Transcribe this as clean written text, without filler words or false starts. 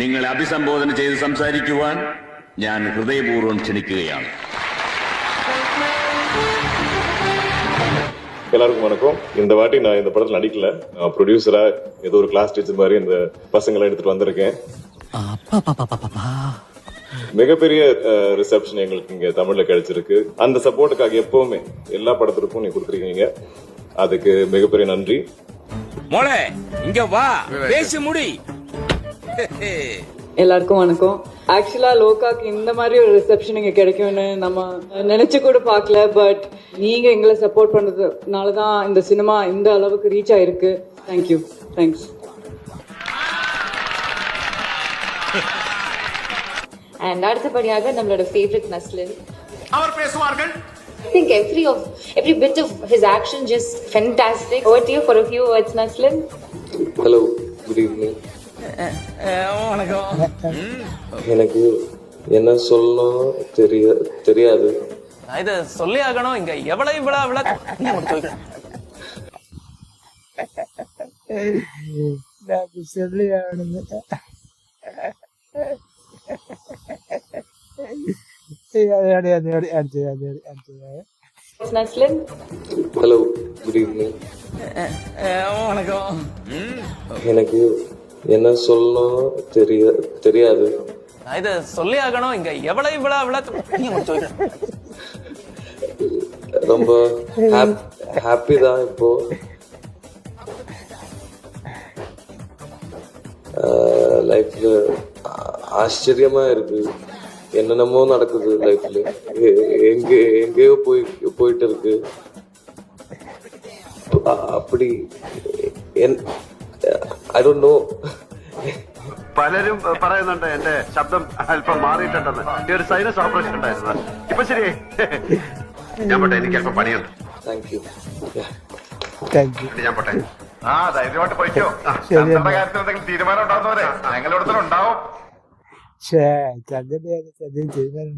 നിങ്ങളെ അഭിസംബോധന ചെയ്ത് സംസാരിക്കുവാൻ ഞാൻ ഹൃദയപൂർവ്വം ക്ഷണിക്കുകയാണ്. எல்லாருக்கும் வணக்கம். இந்த வாட்டி நான் இந்த படத்துல நடிக்கல, ப்ரொடியூசரா ஏதோ ஒரு கிளாஸ் டீச்சர் மாதிரி இந்த பசங்களை எடுத்துட்டு வந்திருக்கேன். மிகப்பெரிய ரிசப்ஷன் எங்களுக்கு இங்க தமிழ்ல கிடைச்சிருக்கு. அந்த சப்போர்ட்டுக்காக எப்பவுமே எல்லா படத்திற்கும் நீங்க கொடுத்துருக்கீங்க, அதுக்கு மிகப்பெரிய நன்றி. மோளே இங்க வா, பேசி முடி. எல்லாருக்கும் வணக்கம். ஆக்சுவலா லோகாக்கு இந்த மாதிரி ஒரு ரிசப்ஷன் இங்க கிடைக்கும்னு நம்ம நினைச்சு கூட பார்க்கல. பட் நீங்க எங்களை சப்போர்ட் பண்றதுனாலதான் இந்த சினிமா இந்த அளவுக்கு ரீச் ஆயிருக்கு. தேங்க்யூ. தேங்க்ஸ். And அடுத்தபடியாக நம்மளோட ஃபேவரட் நஸ்லின் அவர் பேசுவார்கள். I think every bit of his action just fantastic. Over to you for a few words, Naslin. Hello, good evening. வணக்கம். எனக்கு என்ன சொல்லணும் தெரியாது. இத சொல்லி ஆகணும். இங்க எவ்வளவு சொல்லி ஆகணும். Naslin. Hello, good evening. வணக்கம். எனக்கு என்ன சொல்லணும் தெரியாது. இத சொல்லி ஆகணும். இங்க எவ்வளவு ரொம்ப ஹாப்பி தான் இப்போ. லைஃப்ல ஆச்சரியமா இருக்கு. என்னென்னமோ நடக்குது லைஃப்ல. எங்கேயோ போயிட்டு இருக்கு. அப்படி ഐ ഡോണ്ട് നോ. പലരും പറയുന്നുണ്ട് എന്റെ ശബ്ദം അല്പം മാറിയിട്ടുണ്ടെന്ന്. ഈ ഒരു സൈനസ് ഓപ്പറേഷൻ ഉണ്ടായിരുന്നു. ഇപ്പൊ ശരിയായി. ഞാൻ പോട്ടെ, എനിക്ക് അല്പം പണിയുണ്ട്. Thank you. ഞാൻ പോട്ടെ. ആ, ധൈര്യമായിട്ട് പോയിക്കോ. ചന്ദ്രന്റെ കാര്യത്തിൽ എന്തെങ്കിലും തീരുമാനം ഉണ്ടാവുന്നവരെ ഞങ്ങളുടെ ഉണ്ടാവും. ചന്ദ്രന്റെ തീരുമാനം